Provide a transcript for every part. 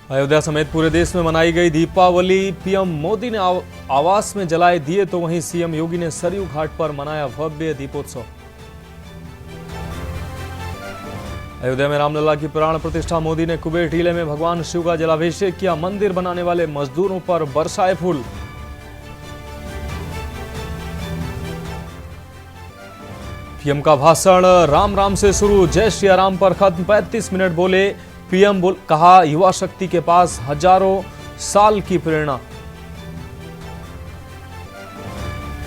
अयोध्या समेत पूरे देश में मनाई गई दीपावली। पीएम मोदी ने आवास में जलाए दिए तो वहीं सीएम योगी ने सरयू घाट पर मनाया भव्य दीपोत्सव। अयोध्या में रामलला की प्राण प्रतिष्ठा। मोदी ने कुबेर टीले में भगवान शिव का जलाभिषेक किया। मंदिर बनाने वाले मजदूरों पर बरसाए फूल। पीएम का भाषण राम राम से शुरू, जय श्री राम पर खत्म। 35 मिनट बोले पीएम। कहा युवा शक्ति के पास हजारों साल की प्रेरणा।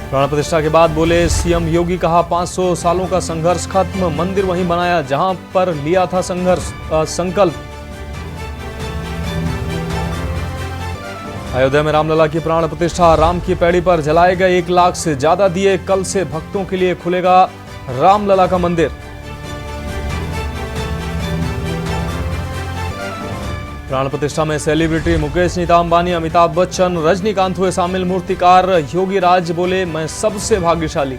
प्राण प्रतिष्ठा के बाद बोले सीएम योगी। कहा 500 सालों का संघर्ष खत्म। मंदिर वहीं बनाया जहां पर लिया था संकल्प। अयोध्या में रामलला की प्राण प्रतिष्ठा। राम की पैड़ी पर जलाए गए 1 लाख से ज्यादा दिए। कल से भक्तों के लिए खुलेगा रामलला का मंदिर। प्राण प्रतिष्ठा में सेलिब्रिटी मुकेश, नीता अंबानी, अमिताभ बच्चन, रजनीकांत हुए शामिल। मूर्तिकार योगी राज बोले मैं सबसे भाग्यशाली।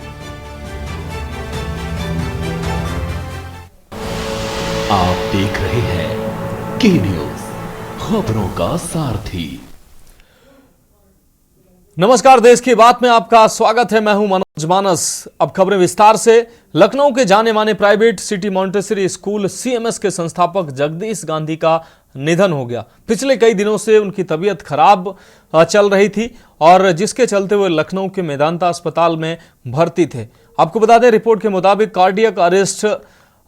आप देख रहे हैं के न्यूज, खबरों का सारथी। नमस्कार, देश की बात में आपका स्वागत है। मैं हूं मनोज मानस। अब खबरें विस्तार से। लखनऊ के जाने माने private city Montessori school CMS के संस्थापक जगदीश गांधी का निधन हो गया। पिछले कई दिनों से उनकी तबीयत खराब चल रही थी और जिसके चलते वो लखनऊ के मेदांता अस्पताल में भर्ती थे। आपको बता दें, रिपोर्ट के मुताबिक कार्डियक अरेस्ट,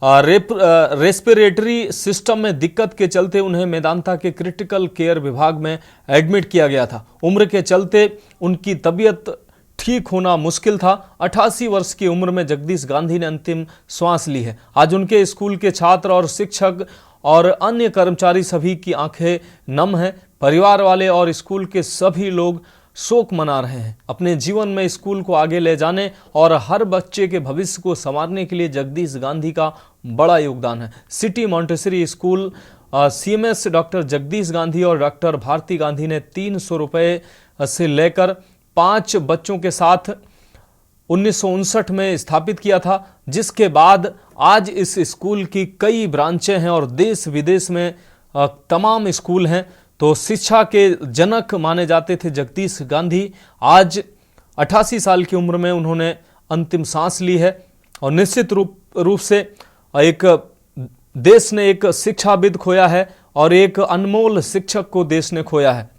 रेस्पिरेटरी सिस्टम में दिक्कत के चलते उन्हें मेदांता के क्रिटिकल केयर विभाग में एडमिट किया गया था। उम्र के चलते उनकी तबीयत ठीक होना मुश्किल था। 88 वर्ष की उम्र में जगदीश गांधी ने अंतिम श्वास ली है। आज उनके स्कूल के छात्र और शिक्षक और अन्य कर्मचारी सभी की आंखें नम हैं। परिवार वाले और स्कूल के सभी लोग शोक मना रहे हैं। अपने जीवन में स्कूल को आगे ले जाने और हर बच्चे के भविष्य को संवारने के लिए जगदीश गांधी का बड़ा योगदान है। City Montessori school CMS doctor Jagdish Gandhi और डॉक्टर भारती गांधी ने 300 रुपये से लेकर 5 बच्चों के साथ 1959 में स्थापित किया था, जिसके बाद आज इस स्कूल की कई ब्रांचें हैं और देश विदेश में तमाम स्कूल हैं। तो शिक्षा के जनक माने जाते थे जगदीश गांधी। आज 88 साल की उम्र में उन्होंने अंतिम सांस ली है और निश्चित रूप से एक देश ने एक शिक्षाविद खोया है और एक अनमोल शिक्षक को देश ने खोया है।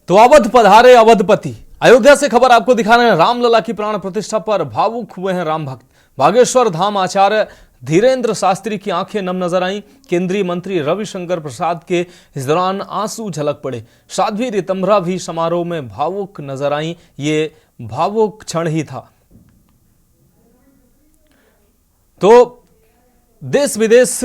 तो अवध पधारे अवधपति। अयोध्या से खबर आपको दिखा रहे हैं। रामलला की प्राण प्रतिष्ठा पर भावुक हुए हैं राम भक्त। बागेश्वर धाम आचार्य धीरेन्द्र शास्त्री की आंखें नम नजर आईं। केंद्रीय मंत्री रविशंकर प्रसाद के इस दौरान आंसू झलक पड़े। साध्वी रितंभरा भी समारोह में भावुक नजर आईं। ये भावुक क्षण ही था। तो देश विदेश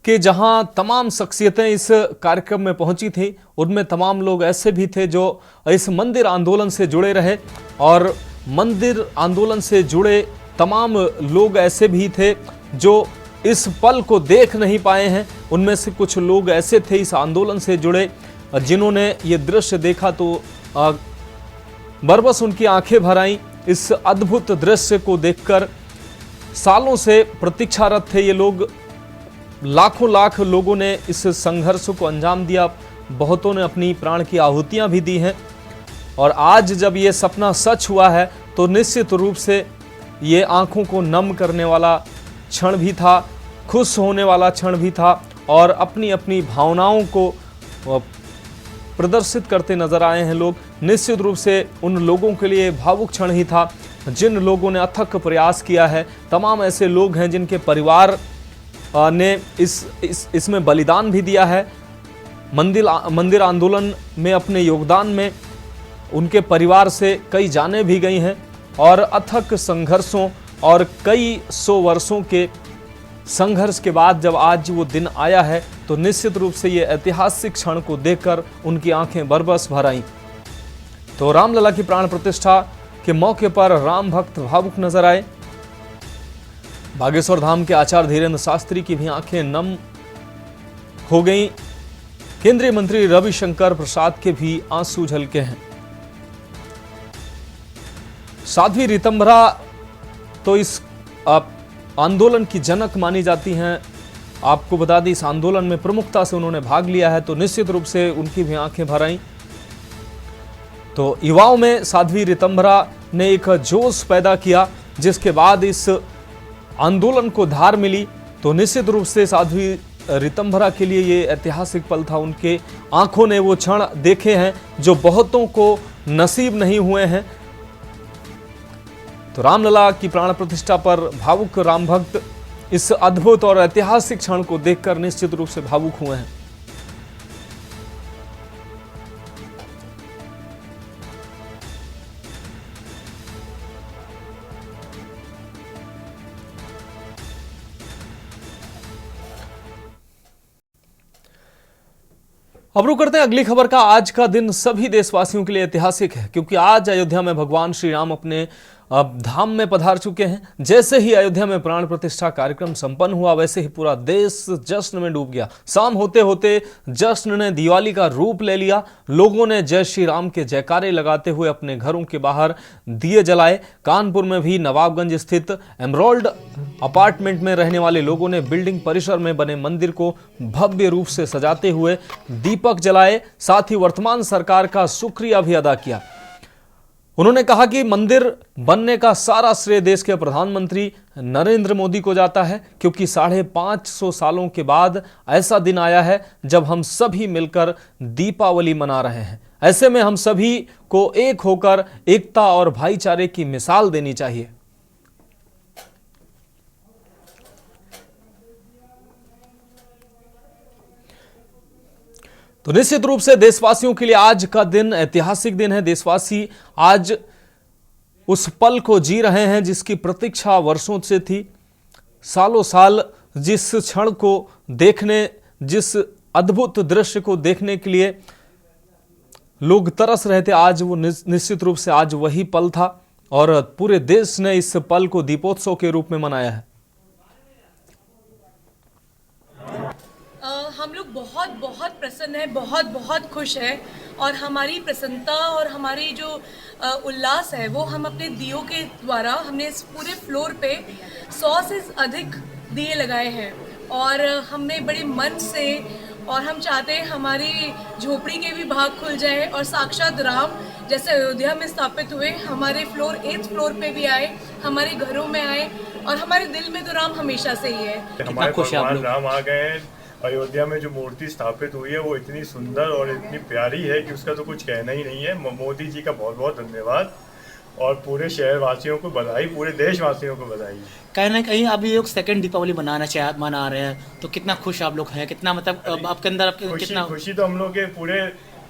कि जहां तमाम शख्सियतें इस कार्यक्रम में पहुंची थी, उनमें तमाम लोग ऐसे भी थे जो इस मंदिर आंदोलन से जुड़े रहे और मंदिर आंदोलन से जुड़े तमाम लोग ऐसे भी थे जो इस पल को देख नहीं पाए हैं। उनमें से कुछ लोग ऐसे थे इस आंदोलन से जुड़े जिन्होंने ये दृश्य देखा तो बरबस उनकी आंखें भर आईं। इस अद्भुत दृश्य को देखकर सालों से प्रतीक्षारत थे ये लोग। लाखों लाख लोगों ने इस संघर्ष को अंजाम दिया। बहुतों ने अपनी प्राण की आहुतियां भी दी हैं और आज जब ये सपना सच हुआ है तो निश्चित रूप से ये आंखों को नम करने वाला क्षण भी था, खुश होने वाला क्षण भी था और अपनी अपनी भावनाओं को प्रदर्शित करते नजर आए हैं लोग। निश्चित रूप से उन लोगों के लिए भावुक क्षण ही था जिन लोगों ने अथक प्रयास किया है। तमाम ऐसे लोग हैं जिनके परिवार ने इसमें बलिदान भी दिया है। मंदिर आंदोलन में अपने योगदान में उनके परिवार से कई जानें भी गई हैं और अथक संघर्षों और कई सौ वर्षों के संघर्ष के बाद जब आज वो दिन आया है तो निश्चित रूप से ये ऐतिहासिक क्षण को देखकर उनकी आंखें बरबस भर आईं। तो रामलला की प्राण प्रतिष्ठा के मौके पर राम भक्त भावुक नजर आए। बागेश्वर धाम के आचार्य धीरेन्द्र शास्त्री की भी आंखें नम हो गईं। केंद्रीय मंत्री रविशंकर प्रसाद के भी आंसू झलके हैं। साध्वी ऋतंभरा तो इस आंदोलन की जनक मानी जाती हैं। आपको बता दें, इस आंदोलन में प्रमुखता से उन्होंने भाग लिया है, तो निश्चित रूप से उनकी भी आंखें भर आईं। तो युवाओं में साध्वी ऋतंभरा ने एक जोश पैदा किया, जिसके बाद इस आंदोलन को धार मिली। तो निश्चित रूप से साध्वी ऋतंभरा के लिए ये ऐतिहासिक पल था। उनके आंखों ने वो क्षण देखे हैं जो बहुतों को नसीब नहीं हुए हैं। तो रामलला की प्राण प्रतिष्ठा पर भावुक राम भक्त इस अद्भुत और ऐतिहासिक क्षण को देखकर निश्चित रूप से भावुक हुए हैं। अब रुक करते हैं अगली खबर का। आज का दिन सभी देशवासियों के लिए ऐतिहासिक है, क्योंकि आज अयोध्या में भगवान श्री राम अपने धाम में पधार चुके हैं। जैसे ही अयोध्या में प्राण प्रतिष्ठा कार्यक्रम संपन्न हुआ, वैसे ही पूरा देश जश्न में डूब गया। शाम होते होते जश्न ने दिवाली का रूप ले लिया। लोगों ने जय श्री राम के जयकारे लगाते हुए अपने घरों के बाहर दिए जलाए। कानपुर में भी नवाबगंज स्थित एमरोल्ड अपार्टमेंट में रहने वाले लोगों ने बिल्डिंग परिसर में बने मंदिर को भव्य रूप से सजाते हुए दीपक जलाए। साथ ही वर्तमान सरकार का शुक्रिया भी अदा किया। उन्होंने कहा कि मंदिर बनने का सारा श्रेय देश के प्रधानमंत्री नरेंद्र मोदी को जाता है, क्योंकि 550 सालों के बाद ऐसा दिन आया है जब हम सभी मिलकर दीपावली मना रहे हैं। ऐसे में हम सभी को एक होकर एकता और भाईचारे की मिसाल देनी चाहिए। तो निश्चित रूप से देशवासियों के लिए आज का दिन ऐतिहासिक दिन है। देशवासी आज उस पल को जी रहे हैं जिसकी प्रतीक्षा वर्षों से थी। सालों साल जिस क्षण को देखने, जिस अद्भुत दृश्य को देखने के लिए लोग तरस रहे थे, आज वो निश्चित रूप से आज वही पल था और पूरे देश ने इस पल को दीपोत्सव के रूप में मनाया है। हम लोग बहुत बहुत प्रसन्न हैं, बहुत बहुत खुश हैं और हमारी प्रसन्नता और हमारी जो उल्लास है वो हम अपने दियों के द्वारा हमने इस पूरे फ्लोर पे 100 से अधिक दिए लगाए हैं और हमने बड़े मन से, और हम चाहते हैं हमारी झोपड़ी के भी भाग खुल जाए और साक्षात राम जैसे अयोध्या में स्थापित हुए हमारे 8th फ्लोर पे भी आए, हमारे घरों में आए और हमारे दिल में तो राम हमेशा से ही है। हमारे भगवान राम आ गए हैं। अयोध्या में जो मूर्ति स्थापित हुई है वो इतनी सुंदर और इतनी प्यारी है कि उसका तो कुछ कहना ही नहीं है। मोदी जी का बहुत बहुत धन्यवाद और पूरे शहरवासियों को बधाई, पूरे देशवासियों को बधाई। कहीं ना कहीं अभी लोग सेकंड दीपावली मना रहे हैं, तो कितना खुश आप लोग हैं, कितना मतलब आपके अंदर कितना खुशी तो हम लोग के पूरे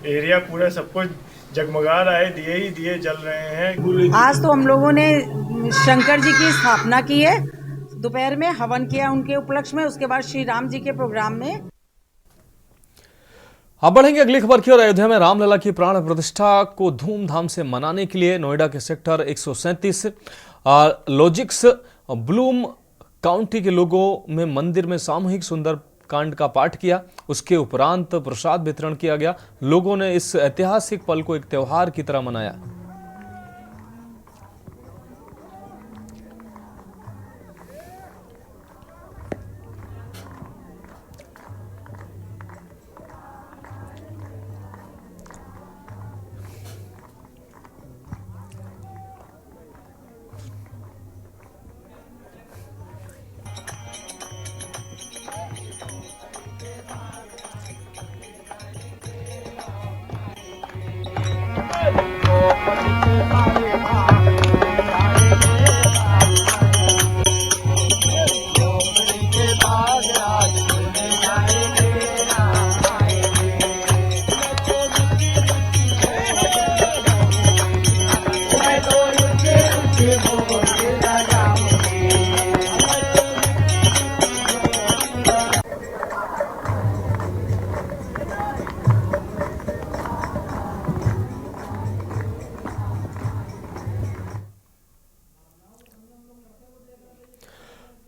एरिया पूरा सब कुछ जगमगा रहा है, दिए ही दिए जल रहे हैं। आज तो हम लोगों ने शंकर जी की स्थापना की है, दोपहर में हवन किया उनके उपलक्ष्य में, उसके बाद श्री राम जी के प्रोग्राम में। अब बढ़ेंगे अगली खबर की ओर। अयोध्या में रामलला की प्राण प्रतिष्ठा को धूमधाम से मनाने के लिए नोएडा के सेक्टर 137 लॉजिक्स ब्लूम काउंटी के लोगों में मंदिर में सामूहिक सुंदर कांड का पाठ किया। उसके उपरांत प्रसाद वितरण किया गया। लोगों ने इस ऐतिहासिक पल को एक त्योहार की तरह मनाया।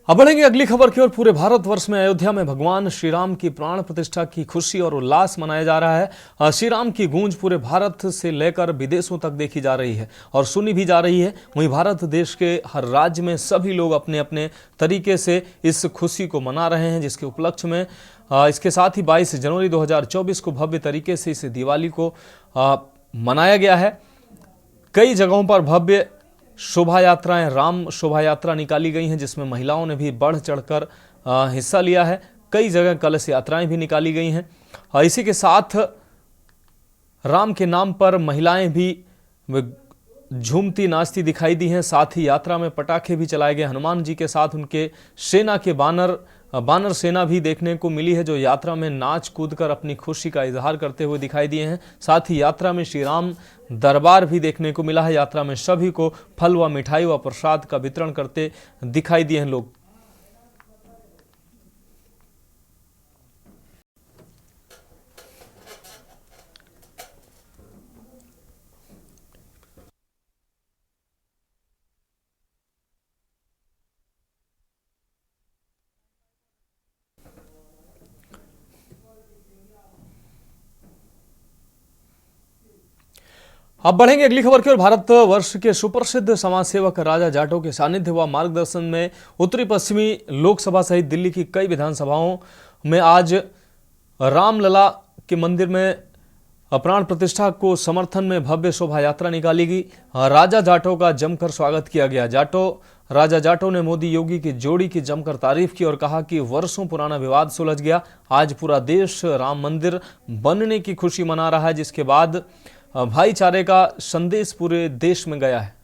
अब बढ़ेंगे अगली खबर की ओर। पूरे भारतवर्ष में अयोध्या में भगवान श्री राम की प्राण प्रतिष्ठा की खुशी और उल्लास मनाया जा रहा है। श्री राम की गूंज पूरे भारत से लेकर विदेशों तक देखी जा रही है और सुनी भी जा रही है। वहीं भारत देश के हर राज्य में सभी लोग अपने अपने तरीके से इस खुशी को मना रहे हैं, जिसके उपलक्ष्य में इसके साथ ही 22 जनवरी 2024 को भव्य तरीके से इस दिवाली को मनाया गया है। कई जगहों पर भव्य शोभा यात्राएं, राम शोभा यात्रा निकाली गई हैं, जिसमें महिलाओं ने भी बढ़ चढ़कर हिस्सा लिया है। कई जगह कलश यात्राएं भी निकाली गई हैं। इसी के साथ राम के नाम पर महिलाएं भी झूमती नाचती दिखाई दी हैं। साथ ही यात्रा में पटाखे भी चलाए गए। हनुमान जी के साथ उनके सेना के बानर सेना भी देखने को मिली है, जो यात्रा में नाच कूदकर अपनी खुशी का इजहार करते हुए दिखाई दिए हैं। साथ ही यात्रा में श्री राम दरबार भी देखने को मिला है। यात्रा में सभी को फल व मिठाई व प्रसाद का वितरण करते दिखाई दिए हैं लोग। अब बढ़ेंगे अगली खबर की ओर। भारत वर्ष के सुप्रसिद्ध समाज सेवक राजा जाटव के सानिध्य व मार्गदर्शन में उत्तरी पश्चिमी लोकसभा सहित दिल्ली की कई विधानसभाओं में आज रामलला के मंदिर में प्राण प्रतिष्ठा को समर्थन में भव्य शोभा यात्रा निकाली गई। राजा जाटव का जमकर स्वागत किया गया। राजा जाटव ने मोदी योगी की जोड़ी की जमकर तारीफ की और कहा कि वर्षों पुराना विवाद सुलझ गया। आज पूरा देश राम मंदिर बनने की खुशी मना रहा है, जिसके बाद भाईचारे का संदेश पूरे देश में गया है।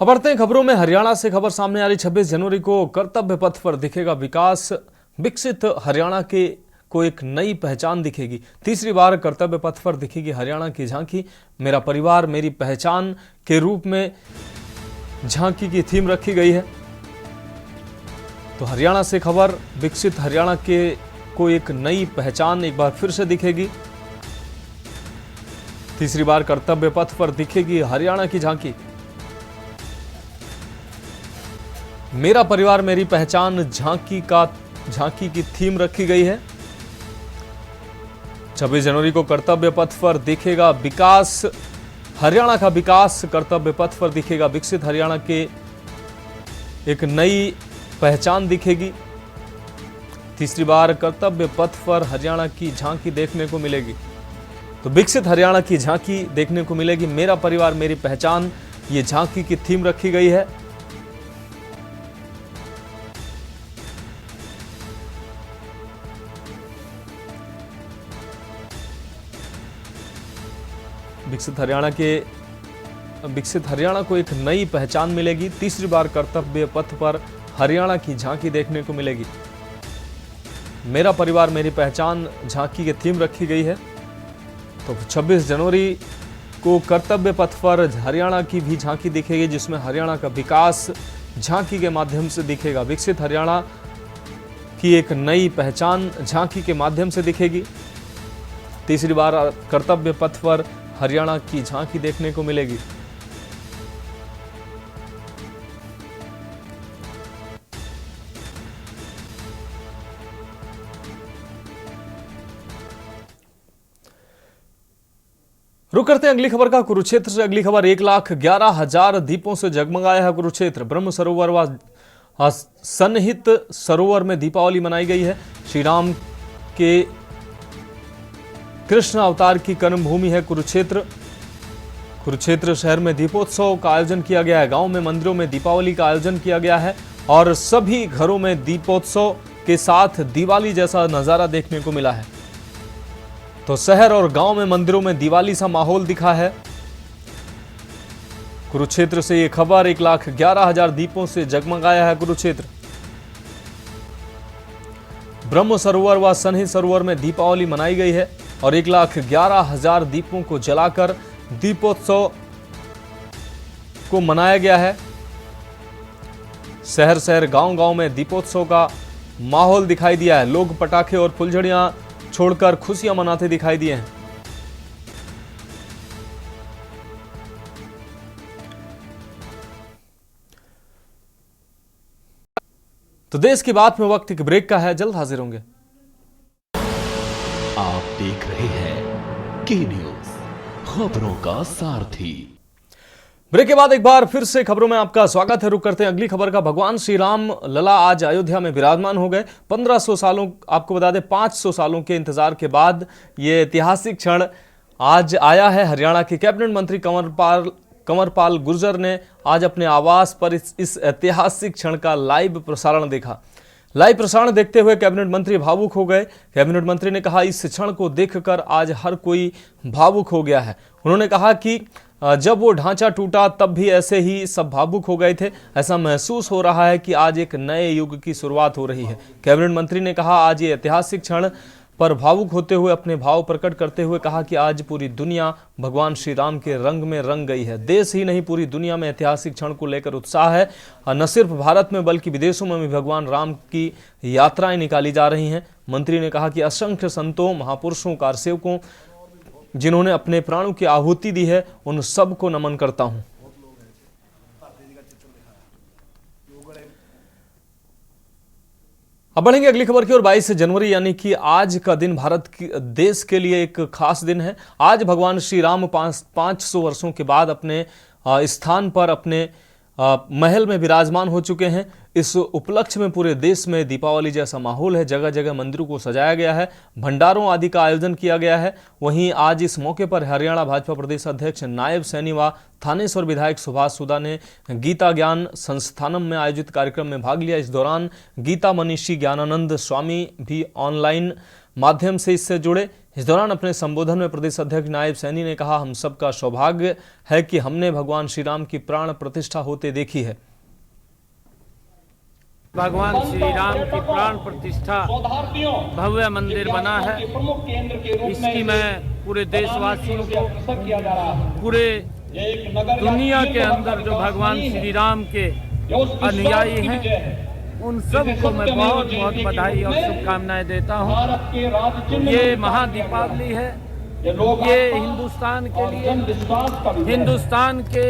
अब बढ़ते हैं खबरों में। हरियाणा से खबर सामने आ रही। 26 जनवरी को कर्तव्य पथ पर दिखेगा विकास। विकसित हरियाणा के को एक नई पहचान दिखेगी। तीसरी बार कर्तव्य पथ पर दिखेगी हरियाणा की झांकी। मेरा परिवार मेरी पहचान के रूप में झांकी की थीम रखी गई है। तो हरियाणा से खबर, विकसित हरियाणा के को एक नई पहचान एक बार फिर से दिखेगी। तीसरी बार कर्तव्य पथ पर दिखेगी हरियाणा की झांकी। मेरा परिवार मेरी पहचान झांकी की थीम रखी गई है। 26 जनवरी को कर्तव्य पथ पर दिखेगा विकास, हरियाणा का विकास। कर्तव्य पथ पर दिखेगा विकसित हरियाणा के एक नई पहचान दिखेगी। तीसरी बार कर्तव्य पथ पर हरियाणा की झांकी देखने को मिलेगी। तो विकसित हरियाणा की झांकी देखने को मिलेगी। मेरा परिवार मेरी पहचान, ये झांकी की थीम रखी गई है। विकसित हरियाणा को एक नई पहचान मिलेगी। तीसरी बार कर्तव्य पथ पर हरियाणा की झांकी देखने को मिलेगी। मेरा परिवार मेरी पहचान झांकी की थीम रखी गई है। तो 26 जनवरी को कर्तव्य पथ पर हरियाणा की भी झांकी दिखेगी, जिसमें हरियाणा का विकास झांकी के माध्यम से दिखेगा। विकसित हरियाणा की एक नई पहचान झांकी के माध्यम से दिखेगी। तीसरी बार कर्तव्य पथ पर हरियाणा की झांकी देखने को मिलेगी। रुक करते हैं अगली खबर का कुरुक्षेत्र से। अगली खबर 1,11,000 दीपों से जगमगाया है कुरुक्षेत्र। ब्रह्म सरोवर व सन्निहित सरोवर में दीपावली मनाई गई है। श्री राम के कृष्ण अवतार की कर्मभूमि है कुरुक्षेत्र। कुरुक्षेत्र शहर में दीपोत्सव का आयोजन किया गया है। गांव में मंदिरों में दीपावली का आयोजन किया गया है और सभी घरों में दीपोत्सव के साथ दिवाली जैसा नजारा देखने को मिला है। तो शहर और गांव में मंदिरों में दिवाली सा माहौल दिखा है। कुरुक्षेत्र से यह खबर 1,11,000 दीपों से जगमगाया है कुरुक्षेत्र। ब्रह्म सरोवर व सन्निहित सरोवर में दीपावली मनाई गई है और 1,11,000 दीपों को जलाकर दीपोत्सव को मनाया गया है। शहर शहर गांव गांव में दीपोत्सव का माहौल दिखाई दिया है। लोग पटाखे और फुलझड़ियां छोड़कर खुशियां मनाते दिखाई दिए हैं। तो देश की बात में वक्त एक ब्रेक का है, जल्द हाजिर होंगे। आप देख रहे हैं के न्यूज, खबरों का सारथी। ब्रेक के बाद एक बार फिर से खबरों में आपका स्वागत है। रुक करते हैं अगली खबर का। भगवान श्री राम लला आज अयोध्या में विराजमान हो गए। 1500 सालों, आपको बता दें 500 सालों के इंतजार के बाद ये ऐतिहासिक क्षण आज आया है। हरियाणा के कैबिनेट मंत्री कंवरपाल गुर्जर ने आज अपने आवास पर इस ऐतिहासिक क्षण का लाइव प्रसारण देखा। लाइव प्रसारण देखते हुए कैबिनेट मंत्री भावुक हो गए। कैबिनेट मंत्री ने कहा, इस क्षण को देखकर आज हर कोई भावुक हो गया है। उन्होंने कहा कि जब वो ढांचा टूटा तब भी ऐसे ही सब भावुक हो गए थे। ऐसा महसूस हो रहा है कि आज एक नए युग की शुरुआत हो रही है। कैबिनेट मंत्री ने कहा, आज ये ऐतिहासिक क्षण पर भावुक होते हुए अपने भाव प्रकट करते हुए कहा कि आज पूरी दुनिया भगवान श्री राम के रंग में रंग गई है। देश ही नहीं, पूरी दुनिया में ऐतिहासिक क्षण को लेकर उत्साह है। न सिर्फ भारत में बल्कि विदेशों में भी भगवान राम की यात्राएं निकाली जा रही हैं। मंत्री ने कहा कि असंख्य संतों, महापुरुषों, कारसेवकों जिन्होंने अपने प्राणों की आहुति दी है, उन सबको नमन करता हूं। अब बढ़ेंगे अगली खबर की ओर। 22 जनवरी यानी कि आज का दिन देश के लिए एक खास दिन है। आज भगवान श्री राम 500 वर्षों के बाद अपने स्थान पर, अपने महल में विराजमान हो चुके हैं। इस उपलक्ष्य में पूरे देश में दीपावली जैसा माहौल है। जगह जगह मंदिरों को सजाया गया है, भंडारों आदि का आयोजन किया गया है। वहीं आज इस मौके पर हरियाणा भाजपा प्रदेश अध्यक्ष नायब सैनी व थानेश्वर विधायक सुभाष सुधा ने गीता ज्ञान संस्थानम में आयोजित कार्यक्रम में भाग लिया। इस दौरान गीता मनीषी ज्ञानानंद स्वामी भी ऑनलाइन माध्यम से इससे जुड़े। इस दौरान अपने संबोधन में प्रदेश अध्यक्ष नायब सैनी ने कहा, हम सबका सौभाग्य है कि हमने भगवान श्री राम की प्राण प्रतिष्ठा होते देखी है। भगवान श्री राम की प्राण प्रतिष्ठा भव्य मंदिर बना है। इसकी मैं पूरे देशवासियों को, पूरे दुनिया के अंदर जो भगवान श्री राम के अनुयायी हैं, उन सबको मैं बहुत बहुत बधाई और शुभकामनाएं देता हूं। ये महादीपावली है। ये हिंदुस्तान के लिए, हिंदुस्तान के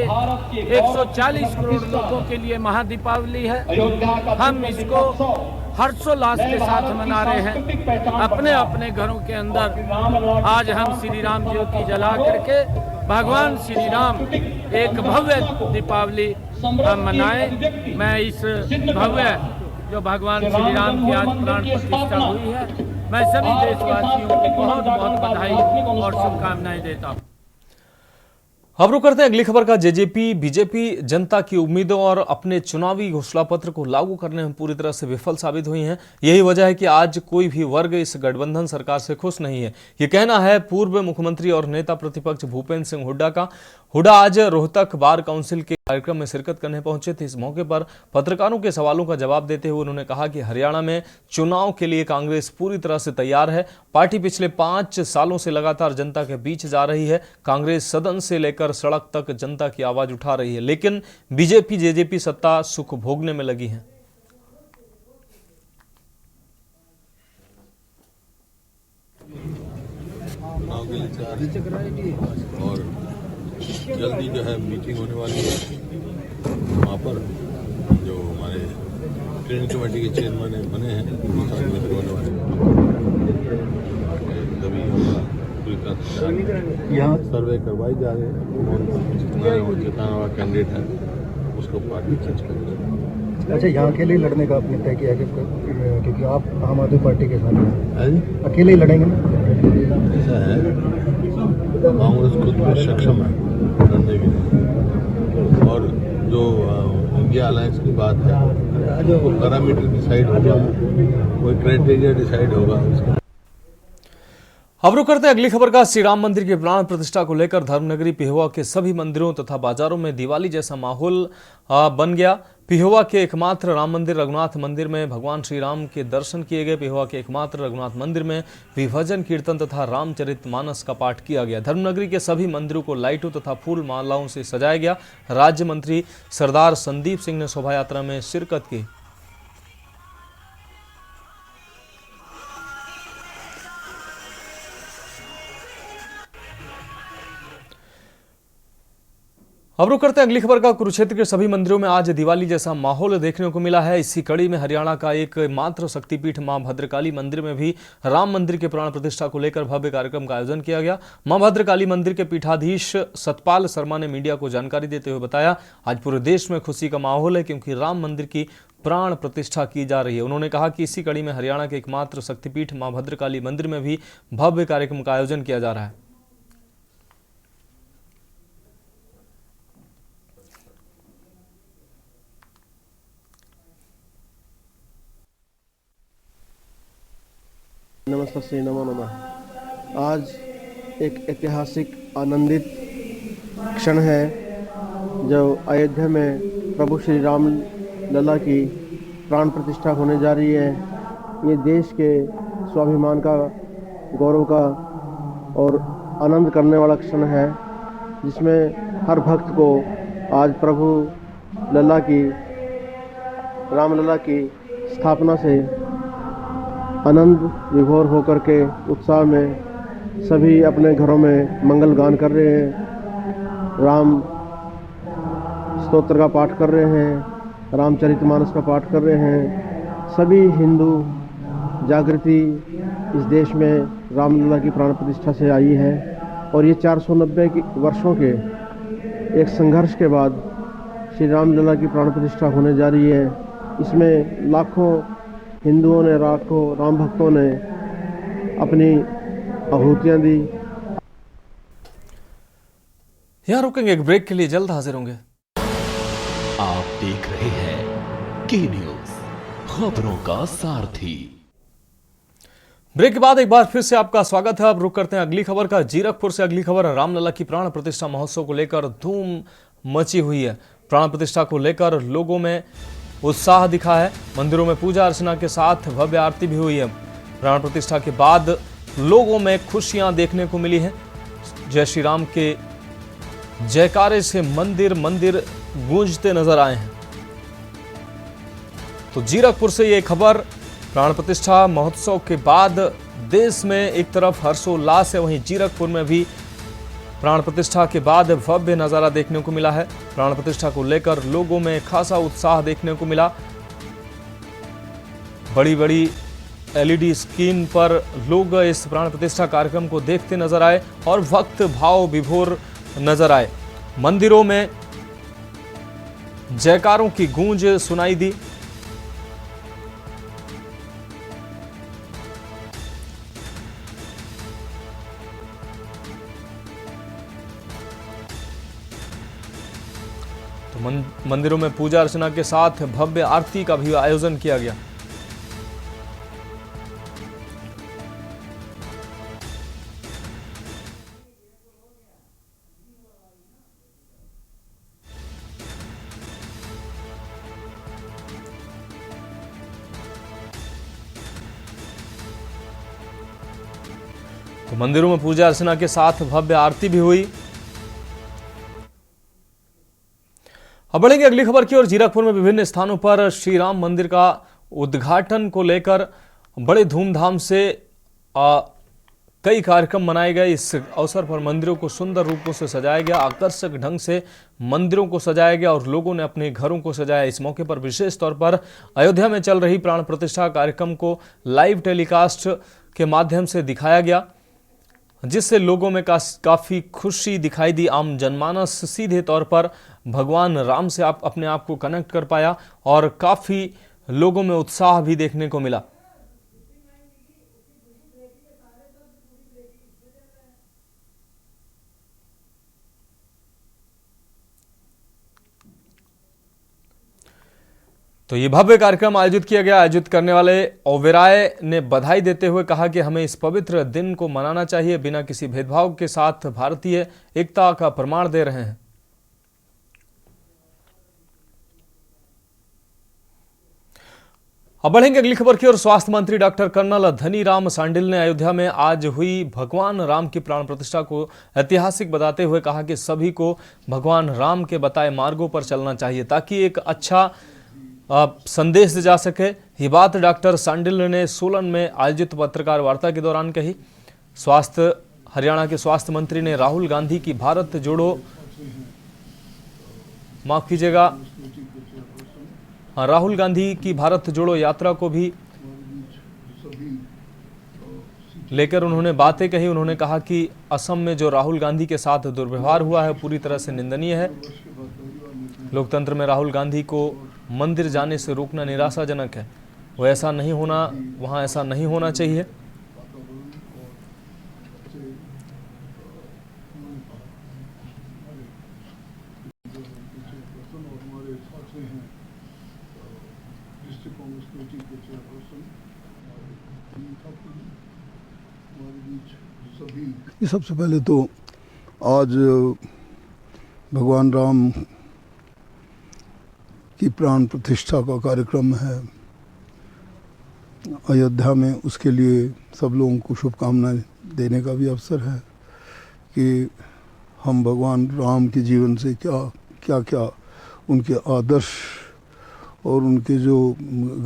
140 करोड़ लोगों के लिए महादीपावली है। हम इसको हर्षोल्लास के साथ मना रहे हैं। अपने अपने घरों के अंदर आज हम श्री राम ज्योति जला करके भगवान श्री राम एक भव्य दीपावली हम मनाएं। मैं इस भव्य जो भगवान श्री राम की आज प्राण प्रतिष्ठा हुई है, मैं सभी देशवासियों को बहुत बहुत बधाई और शुभकामनाएं देता हूं। अब रुक करते हैं अगली खबर का। जेजेपी बीजेपी जनता की उम्मीदों और अपने चुनावी घोषणा पत्र को लागू करने में पूरी तरह से विफल साबित हुई हैं। यही वजह है कि आज कोई भी वर्ग इस गठबंधन सरकार से खुश नहीं है। ये कहना है पूर्व मुख्यमंत्री और नेता प्रतिपक्ष भूपेंद्र सिंह हुड्डा का। हुड्डा आज रोहतक बार काउंसिल के कार्यक्रम में शिरकत करने पहुंचे थे। इस मौके पर पत्रकारों के सवालों का जवाब देते हुए उन्होंने कहा कि हरियाणा में चुनाव के लिए कांग्रेस पूरी तरह से तैयार है। पार्टी पिछले 5 सालों से लगातार जनता के बीच जा रही है। कांग्रेस सदन से लेकर सड़क तक जनता की आवाज उठा रही है, लेकिन बीजेपी जेजेपी सत्ता सुख भोगने में लगी है। के लिए तैयार हैं और जल्दी जो है मीटिंग होने वाली है वहाँ पर। जो हमारे ट्रेनिंग कमेटी के चेयरमैन बने हैं उनके साथ मीटिंग होने वाली है, तभी यहाँ सर्वे करवाई जा रही है और जितना हुआ कैंडिडेट है उसको पार्टी चेंज करेगी। अच्छा, यहाँ अकेले ही लड़ने का आपने तय किया क्योंकि आप आम आदमी पार्टी के साथ हैं, अकेले ही लड़ेंगे ना? ऐसा है, कांग्रेस खुद में सक्षम है लड़ने के लिए और जो इंडिया अलायंस की बात है वो पैरामीटर डिसाइड होगा, कोई क्राइटेरिया डिसाइड होगा। अब रुक करते हैं अगली खबर का। श्री राम मंदिर के प्राण प्रतिष्ठा को लेकर धर्मनगरी पिहोवा के सभी मंदिरों तथा बाजारों में दिवाली जैसा माहौल बन गया। पिहोवा के एकमात्र राम मंदिर रघुनाथ मंदिर में भगवान श्री राम के दर्शन किए गए। पिहोवा के एकमात्र रघुनाथ मंदिर में भी भजन कीर्तन तथा रामचरितमानस का पाठ किया गया। धर्मनगरी के सभी मंदिरों को लाइटों तथा फूल मालाओं से सजाया गया। राज्य मंत्री सरदार संदीप सिंह ने शोभा यात्रा में शिरकत की। अब रुक करते हैं अगली खबर का। कुरुक्षेत्र के सभी मंदिरों में आज दिवाली जैसा माहौल देखने को मिला है। इसी कड़ी में हरियाणा का एक मात्र शक्तिपीठ मां भद्रकाली मंदिर में भी राम मंदिर के प्राण प्रतिष्ठा को लेकर भव्य कार्यक्रम का आयोजन किया गया। मां भद्रकाली मंदिर के पीठाधीश सतपाल शर्मा ने मीडिया को जानकारी देते हुए बताया, आज पूरे देश में खुशी का माहौल है क्योंकि राम मंदिर की प्राण प्रतिष्ठा की जा रही है। उन्होंने कहा कि इसी कड़ी में हरियाणा के एकमात्र शक्तिपीठ मां भद्रकाली मंदिर में भी भव्य कार्यक्रम का आयोजन किया जा रहा है। नमस्ते श्री नमो नमः। आज एक ऐतिहासिक आनंदित क्षण है जब अयोध्या में प्रभु श्री राम लला की प्राण प्रतिष्ठा होने जा रही है। ये देश के स्वाभिमान का, गौरव का और आनंद करने वाला क्षण है जिसमें हर भक्त को आज प्रभु लला की, राम लला की स्थापना से आनंद विभोर होकर के उत्साह में सभी अपने घरों में मंगल गान कर रहे हैं, राम स्तोत्र का पाठ कर रहे हैं, रामचरितमानस का पाठ कर रहे हैं। सभी हिंदू जागृति इस देश में रामलला की प्राण प्रतिष्ठा से आई है और ये 490 वर्षों के एक संघर्ष के बाद श्री रामलला की प्राण प्रतिष्ठा होने जा रही है। इसमें लाखों हिंदुओं ने, लाखों राम भक्तों ने अपनी आहुतियां दी। यहां रुकेंगे एक ब्रेक के लिए, जल्द हाजिर होंगे। आप देख रहे हैं के न्यूज, खबरों का सारथी। ब्रेक के बाद एक बार फिर से आपका स्वागत है। अब रुक करते हैं अगली खबर का। जीरकपुर से अगली खबर। रामलला की प्राण प्रतिष्ठा महोत्सव को लेकर धूम मची हुई है। प्राण प्रतिष्ठा को लेकर लोगों में उत्साह दिखा है। मंदिरों में पूजा अर्चना के साथ भव्य आरती भी हुई है। प्राण प्रतिष्ठा के बाद लोगों में खुशियां देखने को मिली हैं। जय श्री राम के जयकारे से मंदिर मंदिर गूंजते नजर आए हैं। तो जीरकपुर से ये खबर। प्राण प्रतिष्ठा महोत्सव के बाद देश में एक तरफ हर्षोल्लास है, वहीं जीरकपुर में भी प्राण प्रतिष्ठा के बाद भव्य नजारा देखने को मिला है। प्राण प्रतिष्ठा को लेकर लोगों में खासा उत्साह देखने को मिला। बड़ी बड़ी एलईडी स्क्रीन पर लोग इस प्राण प्रतिष्ठा कार्यक्रम को देखते नजर आए और भक्त भाव विभोर नजर आए। मंदिरों में जयकारों की गूंज सुनाई दी। तो मंदिरों में पूजा अर्चना के साथ भव्य आरती का भी आयोजन किया गया। तो मंदिरों में पूजा अर्चना के साथ भव्य आरती भी हुई। अब बढ़ेंगे अगली खबर की ओर। जीरकपुर में विभिन्न स्थानों पर श्री राम मंदिर का उद्घाटन को लेकर बड़े धूमधाम से कई कार्यक्रम मनाए गए। इस अवसर पर मंदिरों को सुंदर रूपों से सजाया गया, आकर्षक ढंग से मंदिरों को सजाया गया और लोगों ने अपने घरों को सजाया। इस मौके पर विशेष तौर पर अयोध्या में चल रही प्राण प्रतिष्ठा कार्यक्रम को लाइव टेलीकास्ट के माध्यम से दिखाया गया, जिससे लोगों में काफी खुशी दिखाई दी। आम जनमानस सीधे तौर पर भगवान राम से अपने आप को कनेक्ट कर पाया और काफी लोगों में उत्साह भी देखने को मिला। तो ये भव्य कार्यक्रम आयोजित किया गया। आयोजित करने वाले ओबेरॉय ने बधाई देते हुए कहा कि हमें इस पवित्र दिन को मनाना चाहिए, बिना किसी भेदभाव के साथ भारतीय एकता का प्रमाण दे रहे हैं। अब बढ़ेंगे अगली खबर की ओर। स्वास्थ्य मंत्री डॉक्टर कर्नल धनीराम शांडिल ने अयोध्या में आज हुई भगवान राम की प्राण प्रतिष्ठा को ऐतिहासिक बताते हुए कहा कि सभी को भगवान राम के बताए मार्गों पर चलना चाहिए ताकि एक अच्छा संदेश जा सके। ये बात डॉक्टर शांडिल ने सोलन में आयोजित पत्रकार वार्ता के दौरान कही। हरियाणा के स्वास्थ्य मंत्री ने राहुल गांधी की भारत जोड़ो राहुल गांधी की भारत जोड़ो यात्रा को भी लेकर उन्होंने बातें कही। उन्होंने कहा कि असम में जो राहुल गांधी के साथ दुर्व्यवहार हुआ है पूरी तरह से निंदनीय है। लोकतंत्र में राहुल गांधी को मंदिर जाने से रोकना निराशाजनक है। वहाँ ऐसा नहीं होना चाहिए। सबसे पहले तो आज भगवान राम की प्राण प्रतिष्ठा का कार्यक्रम है अयोध्या में, उसके लिए सब लोगों को शुभकामनाएं देने का भी अवसर है कि हम भगवान राम के जीवन से क्या उनके आदर्श और उनके जो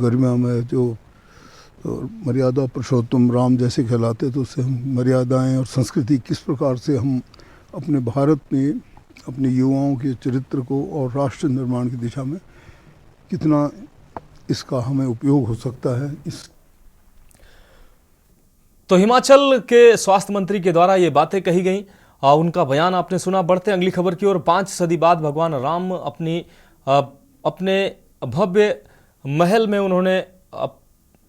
गरिमा में जो मर्यादा पुरुषोत्तम राम जैसे कहलाते, तो उससे हम मर्यादाएं और संस्कृति किस प्रकार से हम अपने भारत में अपने युवाओं के चरित्र को और राष्ट्र निर्माण की दिशा में कितना इसका हमें उपयोग हो सकता है। तो हिमाचल के स्वास्थ्य मंत्री के द्वारा ये बातें कही गई, उनका बयान आपने सुना। बढ़ते अगली खबर की ओर। 5 सदी बाद भगवान राम अपने भव्य महल में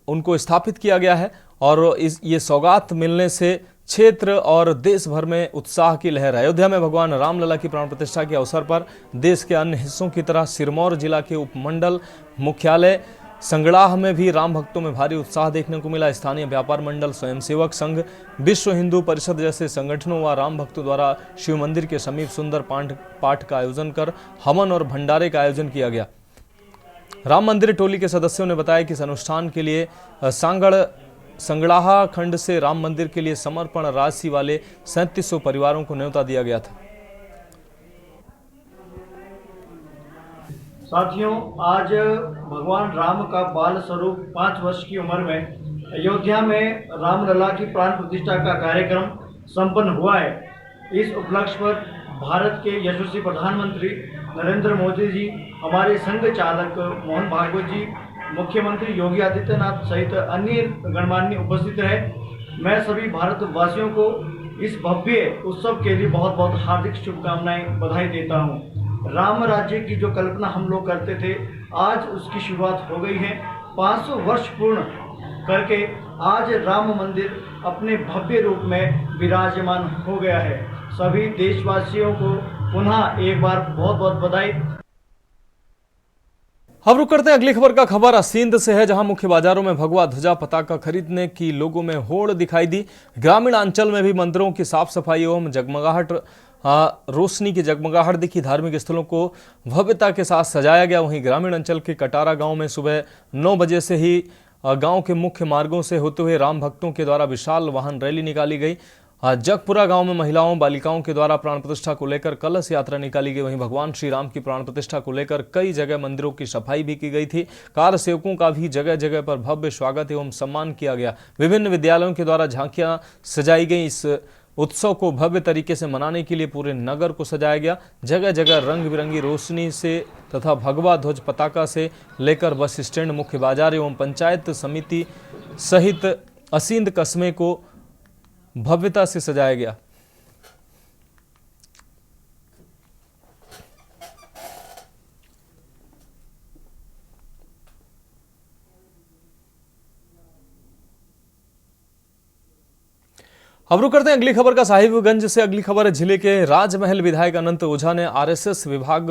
उनको स्थापित किया गया है और ये सौगात मिलने से क्षेत्र और देश भर में उत्साह की लहर है। अयोध्या में भगवान रामलला की प्राण प्रतिष्ठा के अवसर पर देश के अन्य हिस्सों की तरह सिरमौर जिला के उपमंडल मुख्यालय संगड़ाह में भी राम भक्तों में भारी उत्साह देखने को मिला। स्थानीय व्यापार मंडल, स्वयंसेवक संघ, विश्व हिंदू परिषद जैसे संगठनों व राम भक्तों द्वारा शिव मंदिर के समीप सुंदर पाठ का आयोजन कर हवन और भंडारे का आयोजन किया गया। राम मंदिर टोली के सदस्यों ने बताया कि इस अनुष्ठान के लिए संगड़ाहा खंड से राम मंदिर के लिए समर्पण राशि वाले 3700 परिवारों को न्योता दिया गया था। साथियों, आज भगवान राम का बाल स्वरूप 5 वर्ष की उम्र में अयोध्या में रामलला की प्राण प्रतिष्ठा का कार्यक्रम संपन्न हुआ है। इस उपलक्ष्य पर भारत के यशस्वी प्रधानमंत्री नरेंद्र मोदी जी, हमारे संघ चालक मोहन भागवत जी, मुख्यमंत्री योगी आदित्यनाथ सहित अन्य गणमान्य उपस्थित रहे। मैं सभी भारतवासियों को इस भव्य उत्सव के लिए बहुत बहुत हार्दिक शुभकामनाएं, बधाई देता हूं। राम राज्य की जो कल्पना हम लोग करते थे, आज उसकी शुरुआत हो गई है। 500 वर्ष पूर्ण करके आज राम मंदिर अपने भव्य रूप में विराजमान हो गया है। सभी देशवासियों को पुनः एक बार बहुत बहुत बधाई। अब रुक करते हैं अगली खबर का। खबर सिंध से है, जहां मुख्य बाजारों में भगवा ध्वजा पताका खरीदने की लोगों में होड़ दिखाई दी। ग्रामीण अंचल में भी मंदिरों की साफ सफाई एवं जगमगाहट, रोशनी की जगमगाहट दिखी। धार्मिक स्थलों को भव्यता के साथ सजाया गया। वहीं ग्रामीण अंचल के कटारा गांव में सुबह 9 बजे से ही गांव के मुख्य मार्गों से होते हुए राम भक्तों के द्वारा विशाल वाहन रैली निकाली गई। आज जगपुरा गांव में महिलाओं बालिकाओं के द्वारा प्राण प्रतिष्ठा को लेकर कलश यात्रा निकाली गई। वहीं भगवान श्री राम की प्राण प्रतिष्ठा को लेकर कई जगह मंदिरों की सफाई भी की गई थी। कार सेवकों का भी जगह जगह पर भव्य स्वागत एवं सम्मान किया गया। विभिन्न विद्यालयों के द्वारा झांकियां सजाई गई। इस उत्सव को भव्य तरीके से मनाने के लिए पूरे नगर को सजाया गया। जगह जगह रंग बिरंगी रोशनी से तथा भगवा ध्वज पताका से लेकर बस स्टैंड, मुख्य बाजार एवं पंचायत समिति सहित असींद कस्बे को भव्यता से सजाया गया। अब रुक करते हैं अगली खबर का साहिबगंज से। अगली खबर है जिले के राजमहल विधायक अनंत ओझा ने आरएसएस विभाग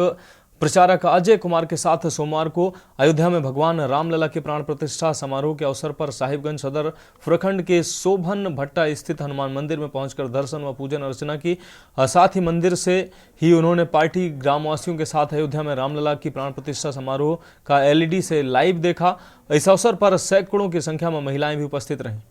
प्रचारक अजय कुमार के साथ सोमवार को अयोध्या में भगवान रामलला के प्राण प्रतिष्ठा समारोह के अवसर पर साहिबगंज सदर प्रखंड के शोभन भट्टा स्थित हनुमान मंदिर में पहुंचकर दर्शन व पूजन अर्चना की। साथ ही मंदिर से ही उन्होंने पार्टी ग्रामवासियों के साथ अयोध्या में रामलला की प्राण प्रतिष्ठा समारोह का एलईडी से लाइव देखा। इस अवसर पर सैकड़ों की संख्या में महिलाएं भी उपस्थित रहीं।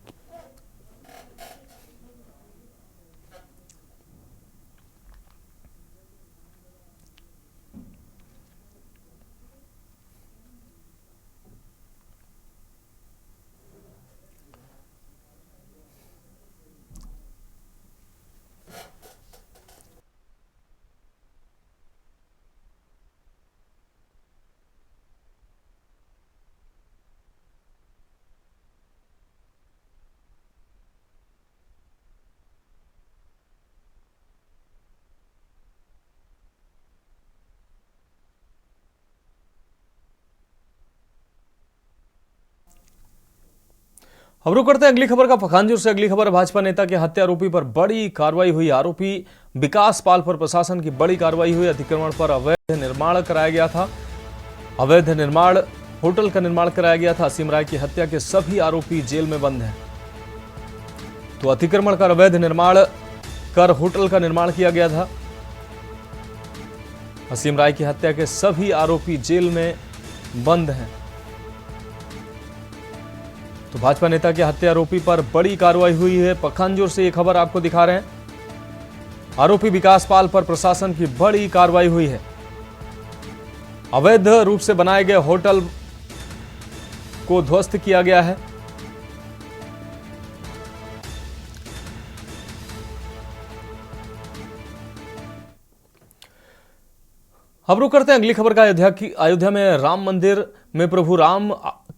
अब रुक करते हैं अगली खबर का पखानजोर से। अगली खबर भाजपा नेता के हत्या आरोपी पर बड़ी कार्रवाई हुई। आरोपी विकास पाल पर प्रशासन की बड़ी कार्रवाई हुई। अतिक्रमण पर अवैध निर्माण कराया गया था। अवैध निर्माण होटल का निर्माण कराया गया था। असीम राय की हत्या के सभी आरोपी जेल में बंद हैं। तो अतिक्रमण कर अवैध निर्माण कर होटल का निर्माण किया गया था। असीम राय की हत्या के सभी आरोपी जेल में बंद हैं। तो भाजपा नेता के हत्या आरोपी पर बड़ी कार्रवाई हुई है। पखानजोर से ये खबर आपको दिखा रहे हैं। आरोपी विकास पाल पर प्रशासन की बड़ी कार्रवाई हुई है। अवैध रूप से बनाए गए होटल को ध्वस्त किया गया है। अब रुक करते हैं अगली खबर का। अयोध्या में राम मंदिर में प्रभु राम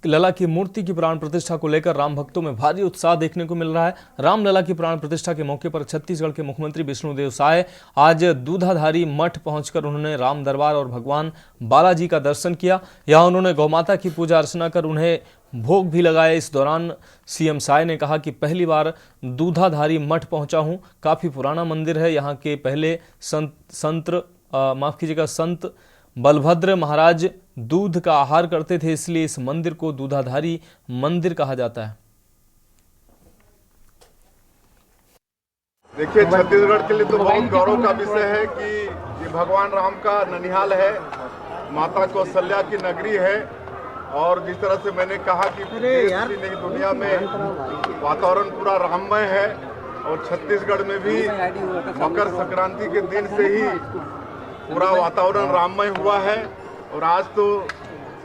लला की मूर्ति की प्राण प्रतिष्ठा को लेकर राम भक्तों में भारी उत्साह देखने को मिल रहा है। रामलला की प्राण प्रतिष्ठा के मौके पर छत्तीसगढ़ के मुख्यमंत्री विष्णुदेव साय आज दूधाधारी मठ पहुंचकर उन्होंने राम दरबार और भगवान बालाजी का दर्शन किया। यहां उन्होंने गौमाता की पूजा अर्चना कर उन्हें भोग भी लगाए। इस दौरान सीएम साय ने कहा कि पहली बार दूधाधारी मठ पहुंचा हूं। काफी पुराना मंदिर है। यहाँ के पहले संत बलभद्र महाराज दूध का आहार करते थे, इसलिए इस मंदिर को दूधाधारी मंदिर कहा जाता है। देखिए, छत्तीसगढ़ के लिए तो बहुत गौरव का विषय है कि ये भगवान राम का ननिहाल है, माता कौशल्या की नगरी है। और जिस तरह से मैंने कहा कि देश ही नहीं दुनिया में वातावरण पूरा राममय है। और छत्तीसगढ़ में भी मकर संक्रांति के दिन से ही पूरा वातावरण राममय हुआ है। और आज तो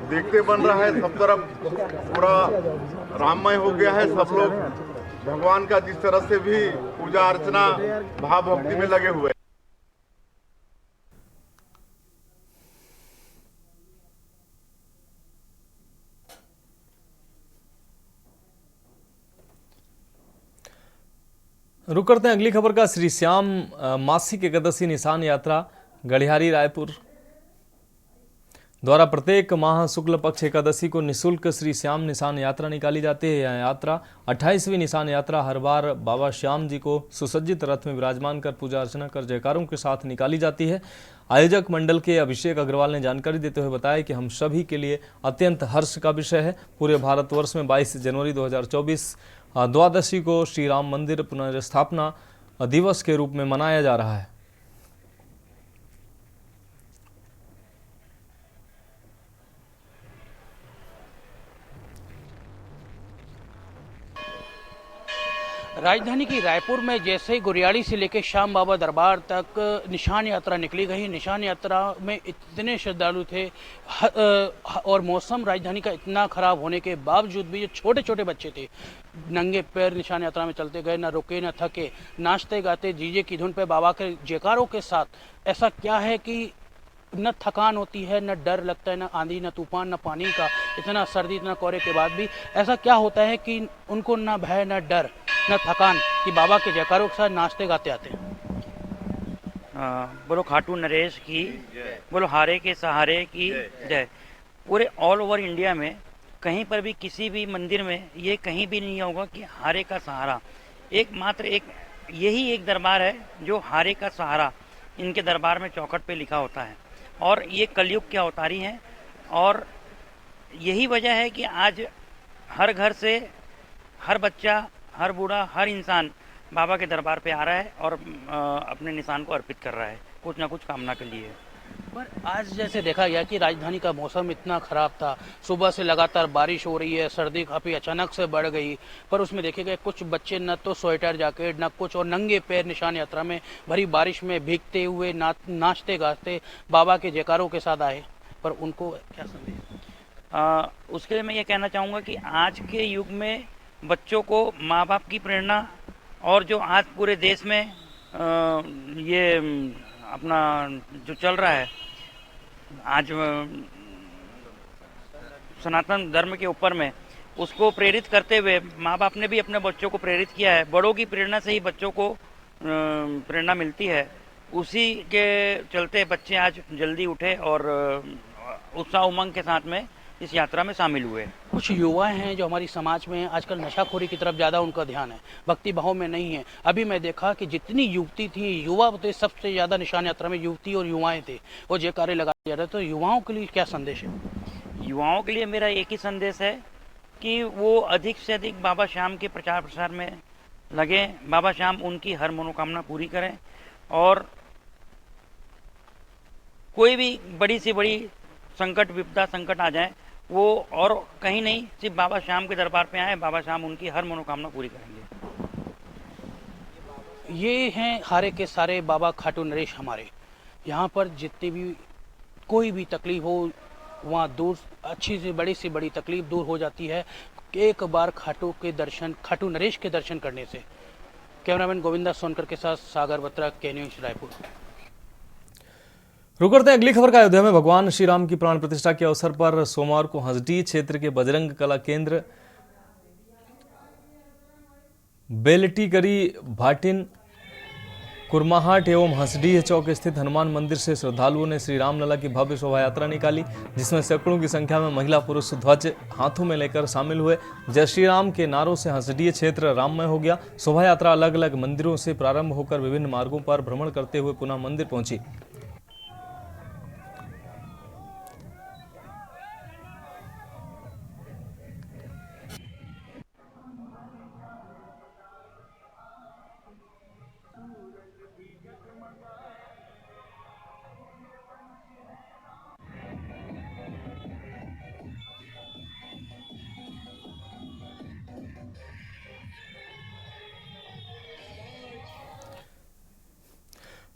देखते बन रहा है सब तरफ पूरा राममय हो गया है। सब लोग भगवान का जिस तरह से भी पूजा अर्चना भाव भक्ति में लगे हुए। रुक करते हैं अगली खबर का। श्री श्याम मासिक एकादशी निशान यात्रा गढ़ियारी रायपुर द्वारा प्रत्येक माह शुक्ल पक्ष एकादशी को निःशुल्क श्री श्याम निशान यात्रा निकाली जाती है। यह यात्रा 28वीं निशान यात्रा हर बार बाबा श्याम जी को सुसज्जित रथ में विराजमान कर पूजा अर्चना कर जयकारों के साथ निकाली जाती है। आयोजक मंडल के अभिषेक अग्रवाल ने जानकारी देते हुए बताया कि हम सभी के लिए अत्यंत हर्ष का विषय है। पूरे भारतवर्ष में 22 जनवरी 2024 द्वादशी को श्री राम मंदिर पुनर्स्थापना दिवस के रूप में मनाया जा रहा है। राजधानी की रायपुर में जैसे ही गुरियाड़ी से लेकर श्याम बाबा दरबार तक निशान यात्रा निकली गई, निशान यात्रा में इतने श्रद्धालु थे और मौसम राजधानी का इतना खराब होने के बावजूद भी जो छोटे छोटे बच्चे थे नंगे पैर निशान यात्रा में चलते गए, न रुके न थके, नाचते गाते डीजे की धुन पे बाबा के जयकारों के साथ। ऐसा क्या है कि न थकान होती है, न डर लगता है, न आंधी, न तूफान, न पानी का, इतना सर्दी इतना कोहरे के बाद भी ऐसा क्या होता है कि उनको न भय न डर न थकान कि बाबा के जयकारों के साथ नाचते गाते आते हैं। बोलो खाटू नरेश की, बोलो हारे के सहारे की जय। पूरे ऑल ओवर इंडिया में कहीं पर भी किसी भी मंदिर में ये कहीं भी नहीं होगा कि हारे का सहारा। एकमात्र यही एक दरबार है जो हारे का सहारा इनके दरबार में चौखट पे लिखा होता है और ये कलयुग के अवतारी हैं। और यही वजह है कि आज हर घर से हर बच्चा, हर बूढ़ा, हर इंसान बाबा के दरबार पे आ रहा है और अपने निशान को अर्पित कर रहा है कुछ ना कुछ कामना के लिए। पर आज जैसे देखा गया कि राजधानी का मौसम इतना ख़राब था, सुबह से लगातार बारिश हो रही है, सर्दी काफ़ी अचानक से बढ़ गई, पर उसमें देखे गए कुछ बच्चे न तो स्वेटर जैकेट न कुछ और नंगे पैर निशान यात्रा में भरी बारिश में भीगते हुए नाचते गाते बाबा के जयकारों के साथ आए, पर उनको क्या संदेश? उसके लिए मैं ये कहना चाहूँगा कि आज के युग में बच्चों को माँ बाप की प्रेरणा और जो आज पूरे देश में ये अपना जो चल रहा है आज सनातन धर्म के ऊपर में, उसको प्रेरित करते हुए माँ बाप ने भी अपने बच्चों को प्रेरित किया है। बड़ों की प्रेरणा से ही बच्चों को प्रेरणा मिलती है, उसी के चलते बच्चे आज जल्दी उठे और उत्साह उमंग के साथ में इस यात्रा में शामिल हुए। कुछ युवा हैं जो हमारी समाज में आजकल नशाखोरी की तरफ ज़्यादा उनका ध्यान है, भक्ति भाव में नहीं है। अभी मैं देखा कि जितनी युवती थी, युवा थे, सबसे ज़्यादा निशान यात्रा में युवती और युवाएं थे और जयकारे लगाए जा रहे। तो युवाओं के लिए क्या संदेश है? युवाओं के लिए मेरा एक ही संदेश है कि वो अधिक से अधिक बाबा श्याम के प्रचार प्रसार में लगे, बाबा श्याम उनकी हर मनोकामना पूरी करें और कोई भी बड़ी से बड़ी संकट विपदा संकट आ जाए वो और कहीं नहीं, सिर्फ बाबा श्याम के दरबार पे आए, बाबा श्याम उनकी हर मनोकामना पूरी करेंगे। ये हैं हारे के सारे बाबा खाटू नरेश हमारे। यहाँ पर जितनी भी कोई भी तकलीफ हो वहाँ दूर अच्छी से बड़ी तकलीफ दूर हो जाती है एक बार खाटू नरेश के दर्शन करने से। कैमरामैन गोविंदा सोनकर के साथ सागर बत्रा, के न्यूज़ रायपुर। रुक करते हैं अगली खबर का। अयोध्या में भगवान श्री राम की प्राण प्रतिष्ठा के अवसर पर सोमवार को हंसडीह क्षेत्र के बजरंग कला केंद्र, बेलटीकरी, भाटिन, कुरमाहाट एवं हंसडीह चौक स्थित हनुमान मंदिर से श्रद्धालुओं ने श्री रामलला की भव्य शोभा यात्रा निकाली, जिसमें सैकड़ों की संख्या में महिला पुरुष ध्वज हाथों में लेकर शामिल हुए। जय श्री राम के नारों से हंसडीह क्षेत्र राममय हो गया। शोभा यात्रा अलग अलग मंदिरों से प्रारंभ होकर विभिन्न मार्गों पर भ्रमण करते हुए पुनः मंदिर पहुंची।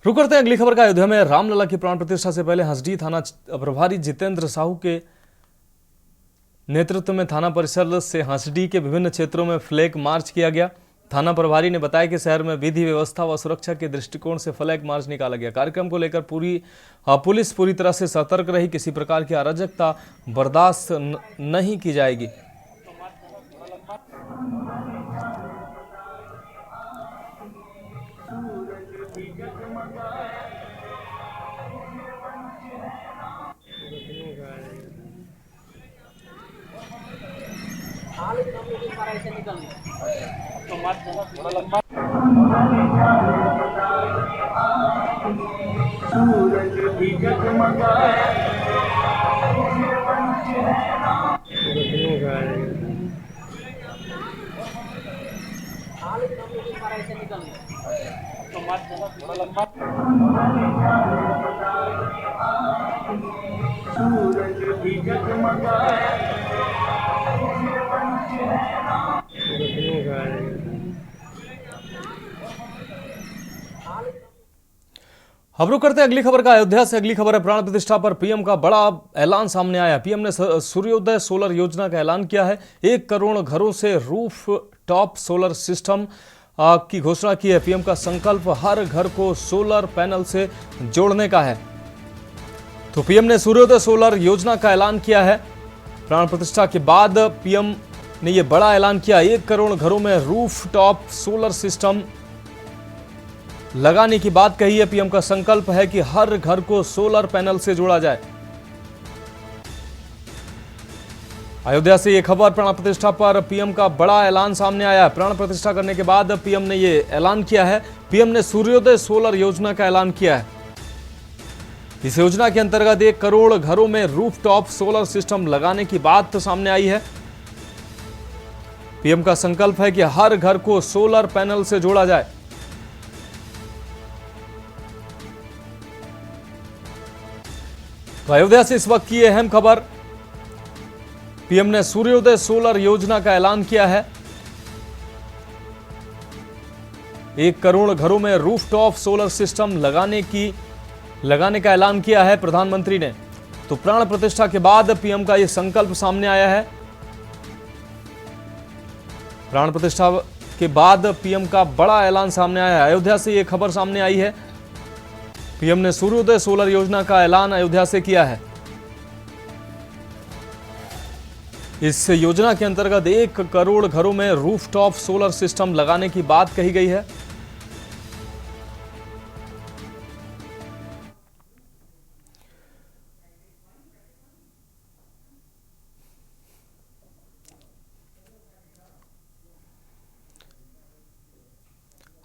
रुक करते हैं अगली खबर का। अयोध्या में रामलला की प्राण प्रतिष्ठा से पहले हंसडीह थाना प्रभारी जितेंद्र साहू के नेतृत्व में थाना परिसर से हंसडीह के विभिन्न क्षेत्रों में फ्लैग मार्च किया गया। थाना प्रभारी ने बताया कि शहर में विधि व्यवस्था व सुरक्षा के दृष्टिकोण से फ्लैग मार्च निकाला गया। कार्यक्रम को लेकर पुलिस पूरी तरह से सतर्क रही। किसी प्रकार की अराजकता बर्दाश्त नहीं की जाएगी। सूरज भी जगमगाए, सूरज भी जगमगाए, हम रुक करते हैं अगली खबर का। अयोध्या से अगली खबर है। प्राण प्रतिष्ठा पर पीएम का बड़ा ऐलान सामने आया। पीएम ने सूर्योदय सोलर योजना का ऐलान किया है। 1 करोड़ घरों से रूफ टॉप सोलर सिस्टम की घोषणा की है। पीएम का संकल्प हर घर को सोलर पैनल से जोड़ने का है। तो पीएम ने सूर्योदय सोलर योजना का ऐलान किया है। प्राण प्रतिष्ठा के बाद पीएम ने यह बड़ा ऐलान किया। 1 करोड़ घरों में रूफ टॉप सोलर सिस्टम लगाने की बात कही है। पीएम का संकल्प है कि हर घर को सोलर पैनल से जोड़ा जाए। अयोध्या से यह खबर। प्राण प्रतिष्ठा पर पीएम का बड़ा ऐलान सामने आया है। प्राण प्रतिष्ठा करने के बाद पीएम ने यह ऐलान किया है। पीएम ने सूर्योदय सोलर योजना का ऐलान किया है। इस योजना के अंतर्गत 1 करोड़ घरों में रूफटॉप सोलर सिस्टम लगाने की बात सामने आई है। पीएम का संकल्प है कि हर घर को सोलर पैनल से जोड़ा जाए। तो अयोध्या से इस वक्त की अहम खबर। पीएम ने सूर्योदय सोलर योजना का ऐलान किया है। 1 करोड़ घरों में रूफटॉप सोलर सिस्टम लगाने का ऐलान किया है प्रधानमंत्री ने। तो प्राण प्रतिष्ठा के बाद पीएम का यह संकल्प सामने आया है। प्राण प्रतिष्ठा के बाद पीएम का बड़ा ऐलान सामने आया है। अयोध्या से यह खबर सामने आई है। पीएम ने सूर्योदय सोलर योजना का ऐलान अयोध्या से किया है। इस योजना के अंतर्गत 1 करोड़ घरों में रूफटॉप सोलर सिस्टम लगाने की बात कही गई है।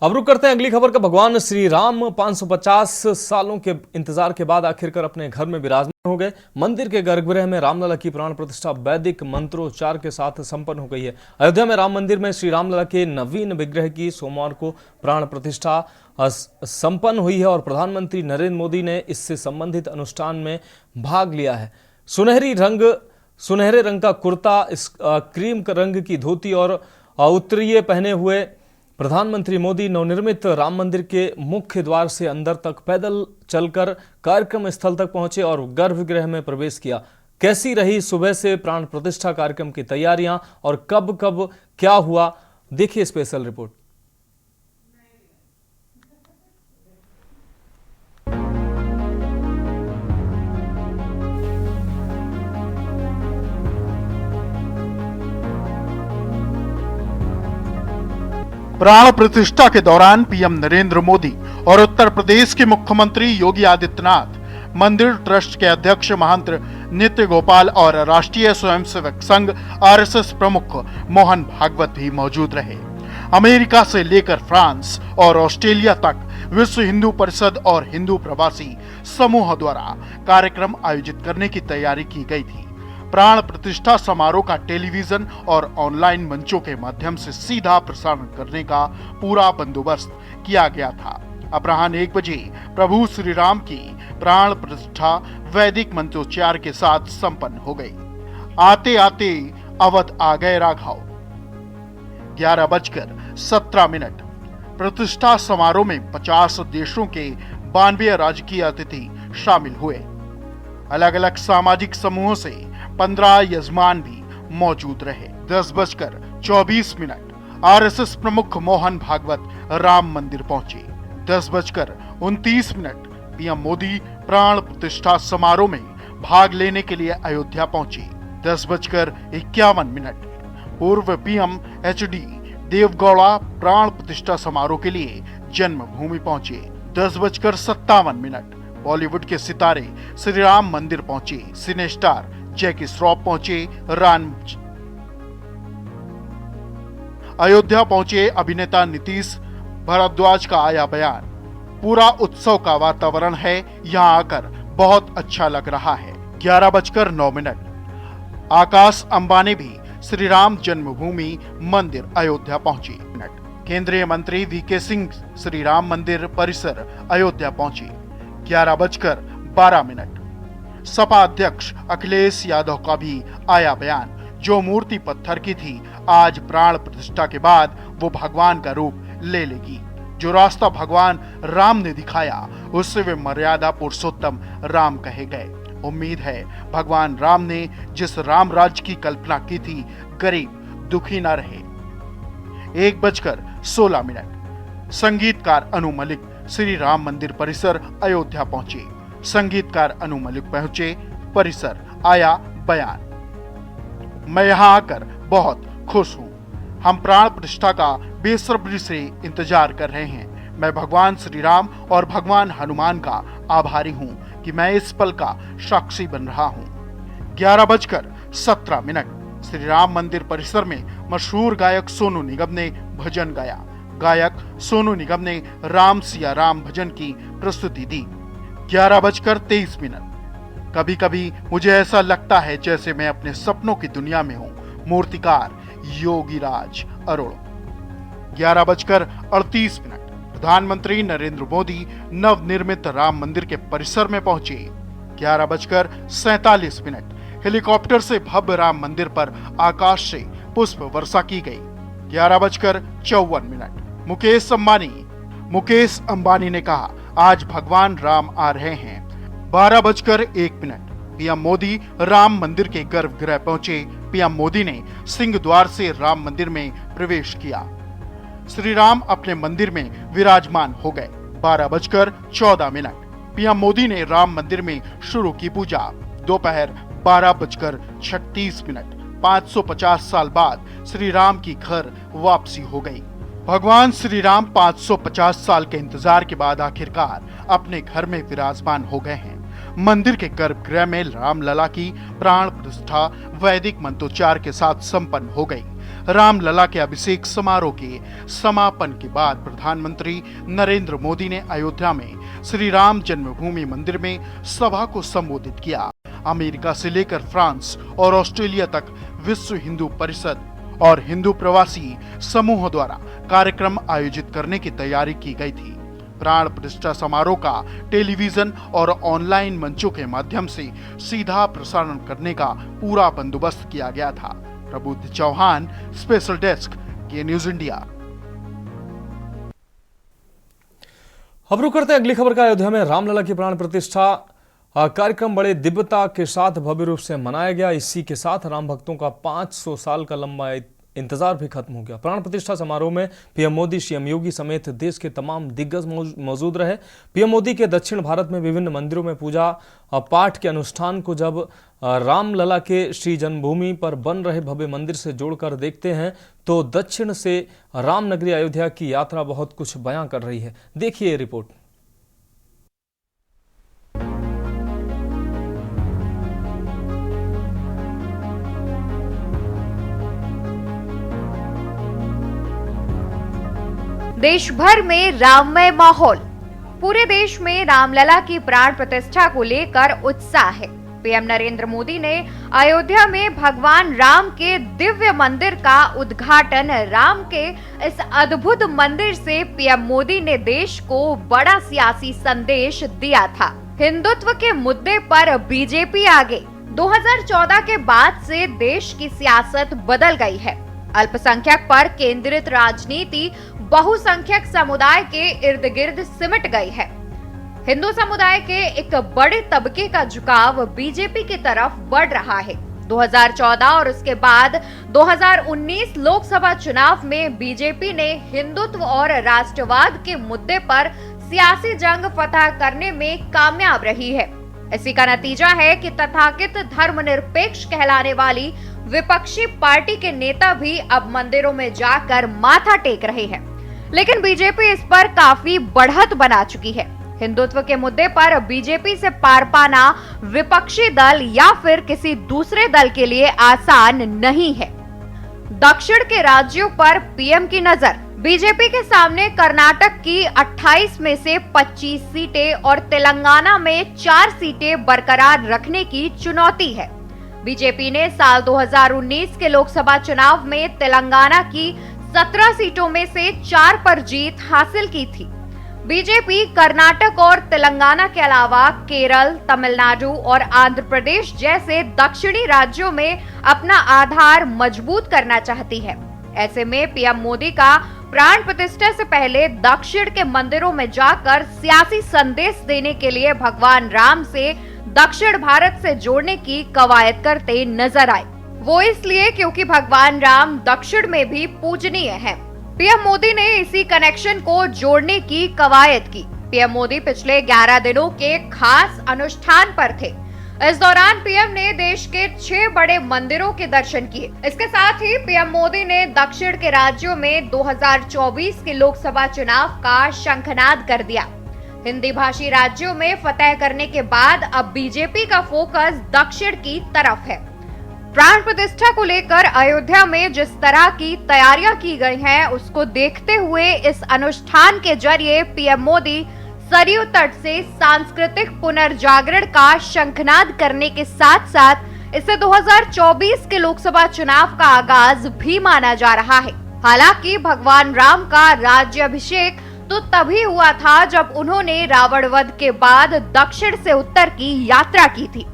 अब रुक करते हैं अगली खबर का। भगवान श्री राम 550 सालों के इंतजार के बाद आखिरकार अपने घर में विराजमान हो गए। मंदिर के गर्भगृह में रामलला की प्राण प्रतिष्ठा वैदिक मंत्रोच्चार के साथ संपन्न हो गई है। अयोध्या में राम मंदिर में श्री रामलला के नवीन विग्रह की सोमवार को प्राण प्रतिष्ठा संपन्न हुई है और प्रधानमंत्री नरेंद्र मोदी ने इससे संबंधित अनुष्ठान में भाग लिया है। सुनहरे रंग का कुर्ता, क्रीम रंग की धोती और उत्तरीय पहने हुए प्रधानमंत्री मोदी नवनिर्मित राम मंदिर के मुख्य द्वार से अंदर तक पैदल चलकर कार्यक्रम स्थल तक पहुंचे और गर्भगृह में प्रवेश किया। कैसी रही सुबह से प्राण प्रतिष्ठा कार्यक्रम की तैयारियां और कब कब क्या हुआ, देखिए स्पेशल रिपोर्ट। प्राण प्रतिष्ठा के दौरान पीएम नरेंद्र मोदी और उत्तर प्रदेश के मुख्यमंत्री योगी आदित्यनाथ, मंदिर ट्रस्ट के अध्यक्ष महंत नित्य गोपाल और राष्ट्रीय स्वयंसेवक संघ आरएसएस प्रमुख मोहन भागवत भी मौजूद रहे। अमेरिका से लेकर फ्रांस और ऑस्ट्रेलिया तक विश्व हिंदू परिषद और हिंदू प्रवासी समूह द्वारा कार्यक्रम आयोजित करने की तैयारी की गई थी। प्राण प्रतिष्ठा समारोह का टेलीविजन और ऑनलाइन मंचों के माध्यम से सीधा प्रसारण करने का पूरा बंदोबस्त किया गया था। अपराह्न 1 बजे प्रभु श्री राम की प्राण प्रतिष्ठा वैदिक मंत्रोच्चार के साथ संपन्न हो गई। आते आते अवध आ गए राघव। 11:17 प्रतिष्ठा समारोह में 50 देशों के 92 राजकीय अतिथि शामिल हुए। अलग अलग सामाजिक समूहों से 15 यजमान भी मौजूद रहे। 10:24 आरएसएस प्रमुख मोहन भागवत राम मंदिर पहुंचे। 10:29 पीएम मोदी प्राण प्रतिष्ठा समारोह में भाग लेने के लिए अयोध्या पहुंचे। 10:51 पूर्व पीएम एचडी देवगौड़ा प्राण प्रतिष्ठा समारोह के लिए जन्मभूमि पहुंचे। 10:57 बॉलीवुड के सितारे श्री राम मंदिर पहुंचे। सिने स्टार जैकी श्रॉफ पहुंचे। अयोध्या पहुंचे अभिनेता नीतीश भारद्वाज का आया बयान। पूरा उत्सव का वातावरण है, यहां आकर बहुत अच्छा लग रहा है। 11:09 आकाश अंबानी भी श्री राम जन्मभूमि मंदिर अयोध्या पहुंचे। केंद्रीय मंत्री वीके सिंह श्री राम मंदिर परिसर अयोध्या पहुंचे। 11:12 सपा अध्यक्ष अखिलेश यादव का भी आया बयान। जो मूर्ति पत्थर की थी, आज प्राण प्रतिष्ठा के बाद वो भगवान का रूप ले लेगी। जो रास्ता भगवान राम ने दिखाया उससे वे मर्यादा पुरुषोत्तम राम कहे गए। उम्मीद है भगवान राम ने जिस राम राज्य की कल्पना की थी गरीब दुखी न रहे। 1:16 संगीतकार अनु मलिक श्री राम मंदिर परिसर अयोध्या पहुंचे। संगीतकार अनु मलिक पहुंचे, परिसर आया बयान। मैं यहां आकर बहुत खुश हूं। हम प्राण प्रतिष्ठा का बेसब्री से इंतजार कर रहे हैं। मैं भगवान श्री राम और भगवान हनुमान का आभारी हूं कि मैं इस पल का साक्षी बन रहा हूं। 11:17 श्री राम मंदिर परिसर में मशहूर गायक सोनू निगम ने भजन गाया। गायक सोनू निगम ने राम सिया राम भजन की प्रस्तुति दी। 11:23 कभी कभी मुझे ऐसा लगता है जैसे मैं अपने सपनों की दुनिया में हूं। मूर्तिकार योगीराज अरोड़। 11:38 प्रधानमंत्री नरेंद्र मोदी नवनिर्मित राम मंदिर के परिसर में पहुंचे। 11:47 हेलीकॉप्टर से भव्य राम मंदिर पर आकाश से पुष्प वर्षा की गई। 11:54 मुकेश अंबानी ने कहा आज भगवान राम आ रहे हैं। 12:01 पीएम मोदी राम मंदिर के गर्भगृह पहुंचे। पीएम मोदी ने सिंह द्वार से राम मंदिर में प्रवेश किया। श्री राम अपने मंदिर में विराजमान हो गए। 12:14 पीएम मोदी ने राम मंदिर में शुरू की पूजा। दोपहर 12:36 550 साल बाद श्री राम की घर वापसी हो गई। भगवान श्री राम 550 साल के इंतजार के बाद आखिरकार अपने घर में विराजमान हो गए हैं। मंदिर के गर्भगृह में रामलला की प्राण प्रतिष्ठा वैदिक मंत्रोच्चार के साथ संपन्न हो गई। रामलला के अभिषेक समारोह के समापन के बाद प्रधानमंत्री नरेंद्र मोदी ने अयोध्या में श्री राम जन्मभूमि मंदिर में सभा को संबोधित किया। अमेरिका से लेकर फ्रांस और ऑस्ट्रेलिया तक विश्व हिंदू परिषद और हिंदू प्रवासी समूहों द्वारा कार्यक्रम आयोजित करने की तैयारी की गई थी। प्राण प्रतिष्ठा समारोह का टेलीविजन और ऑनलाइन मंचों के माध्यम से सीधा प्रसारण करने का पूरा बंदोबस्त किया गया था। प्रबुद्ध चौहान, स्पेशल डेस्क, के न्यूज इंडिया। अब रुक करते हैं अगली खबर का। अयोध्या में रामलला की प्राण प्रतिष्ठा कार्यक्रम बड़े दिव्यता के साथ भव्य रूप से मनाया गया। इसी के साथ राम भक्तों का 500 साल का लंबा इंतजार भी खत्म हो गया। प्राण प्रतिष्ठा समारोह में पीएम मोदी, सीएम योगी समेत देश के तमाम दिग्गज मौजूद रहे। पीएम मोदी के दक्षिण भारत में विभिन्न मंदिरों में पूजा पाठ के अनुष्ठान को जब रामलला के श्री जन्मभूमि पर बन रहे भव्य मंदिर से जोड़कर देखते हैं तो दक्षिण से रामनगरी अयोध्या की यात्रा बहुत कुछ बयां कर रही है। देखिए रिपोर्ट। देश भर में राममय माहौल। पूरे देश में रामलला की प्राण प्रतिष्ठा को लेकर उत्साह है। पीएम नरेंद्र मोदी ने अयोध्या में भगवान राम के दिव्य मंदिर का उद्घाटन। राम के इस अद्भुत मंदिर से पीएम मोदी ने देश को बड़ा सियासी संदेश दिया था। हिंदुत्व के मुद्दे पर बीजेपी आगे। 2014 के बाद से देश की सियासत बदल गई है। अल्पसंख्यक पर केंद्रित राजनीति बहुसंख्यक समुदाय के इर्द गिर्द सिमट गई है। हिंदू समुदाय के एक बड़े तबके का झुकाव बीजेपी की तरफ बढ़ रहा है। 2014 और उसके बाद 2019 लोकसभा चुनाव में बीजेपी ने हिंदुत्व और राष्ट्रवाद के मुद्दे पर सियासी जंग फतह करने में कामयाब रही है। इसी का नतीजा है कि तथाकथित धर्मनिरपेक्ष कहलाने वाली विपक्षी पार्टी के नेता भी अब मंदिरों में जाकर माथा टेक रहे हैं। लेकिन बीजेपी इस पर काफी बढ़त बना चुकी है। हिंदुत्व के मुद्दे पर बीजेपी से पार पाना विपक्षी दल या फिर किसी दूसरे दल के लिए आसान नहीं है। दक्षिण के राज्यों पर पीएम की नजर। बीजेपी के सामने कर्नाटक की 28 में से 25 सीटें और तेलंगाना में 4 सीटें बरकरार रखने की चुनौती है। बीजेपी ने साल 2019 के लोकसभा चुनाव में तेलंगाना की 17 सीटों में से 4 पर जीत हासिल की थी। बीजेपी कर्नाटक और तेलंगाना के अलावा केरल, तमिलनाडु और आंध्र प्रदेश जैसे दक्षिणी राज्यों में अपना आधार मजबूत करना चाहती है। ऐसे में पीएम मोदी का प्राण प्रतिष्ठा से पहले दक्षिण के मंदिरों में जाकर सियासी संदेश देने के लिए भगवान राम से दक्षिण भारत से जोड़ने की कवायद करते नजर आए। वो इसलिए क्योंकि भगवान राम दक्षिण में भी पूजनीय हैं। पीएम मोदी ने इसी कनेक्शन को जोड़ने की कवायद की। पीएम मोदी पिछले 11 दिनों के खास अनुष्ठान पर थे। इस दौरान पीएम ने देश के 6 बड़े मंदिरों के दर्शन किए। इसके साथ ही पीएम मोदी ने दक्षिण के राज्यों में 2024 के लोकसभा चुनाव का शंखनाद कर दिया। हिंदी भाषी राज्यों में फतह करने के बाद अब बीजेपी का फोकस दक्षिण की तरफ है। प्राण प्रतिष्ठा को लेकर अयोध्या में जिस तरह की तैयारियां की गई हैं, उसको देखते हुए इस अनुष्ठान के जरिए पीएम मोदी सरयू तट से सांस्कृतिक पुनर्जागरण का शंखनाद करने के साथ साथ इसे 2024 के लोकसभा चुनाव का आगाज भी माना जा रहा है। हालांकि भगवान राम का राज्याभिषेक तो तभी हुआ था जब उन्होंने रावण वध के बाद दक्षिण से उत्तर की यात्रा की थी।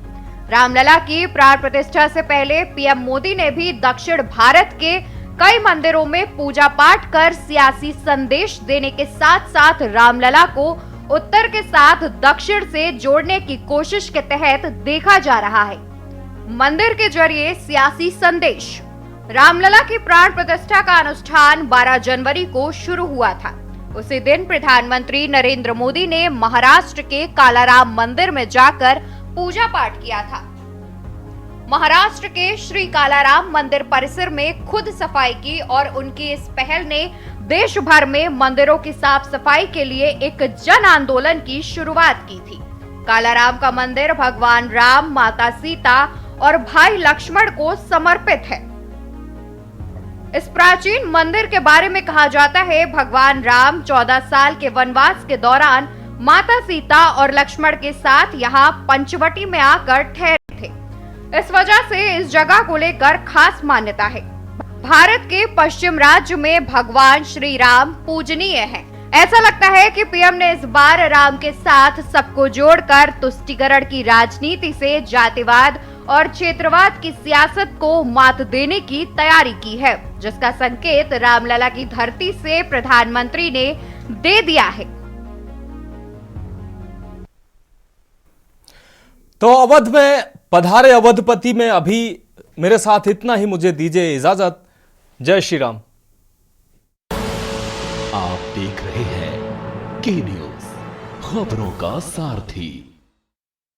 रामलला की प्राण प्रतिष्ठा से पहले पीएम मोदी ने भी दक्षिण भारत के कई मंदिरों में पूजा पाठ कर सियासी संदेश देने के साथ साथ रामलला को उत्तर के साथ दक्षिण से जोड़ने की कोशिश के तहत देखा जा रहा है। मंदिर के जरिए सियासी संदेश। रामलला की प्राण प्रतिष्ठा का अनुष्ठान 12 जनवरी को शुरू हुआ था। उसी दिन प्रधानमंत्री नरेंद्र मोदी ने महाराष्ट्र के कालाराम मंदिर में जाकर पूजा पाठ किया था। महाराष्ट्र के श्री कालाराम मंदिर परिसर में खुद सफाई की और उनकी इस पहल ने देश भर में मंदिरों की साफ सफाई के लिए एक जन आंदोलन की शुरुआत की थी। कालाराम का मंदिर भगवान राम, माता सीता और भाई लक्ष्मण को समर्पित है। इस प्राचीन मंदिर के बारे में कहा जाता है, भगवान राम 14 साल के वनवास के दौरान माता सीता और लक्ष्मण के साथ यहाँ पंचवटी में आकर ठहरे थे। इस वजह से इस जगह को लेकर खास मान्यता है। भारत के पश्चिम राज्य में भगवान श्री राम पूजनीय हैं। ऐसा लगता है कि पीएम ने इस बार राम के साथ सबको जोड़कर तुष्टीकरण की राजनीति से जातिवाद और क्षेत्रवाद की सियासत को मात देने की तैयारी की है, जिसका संकेत रामलला की धरती से प्रधानमंत्री ने दे दिया है। तो अवध में पधारे अवधपति में अभी मेरे साथ इतना ही। मुझे दीजिए इजाजत। जय श्री राम। आप देख रहे हैं के न्यूज़, खबरों का सारथी।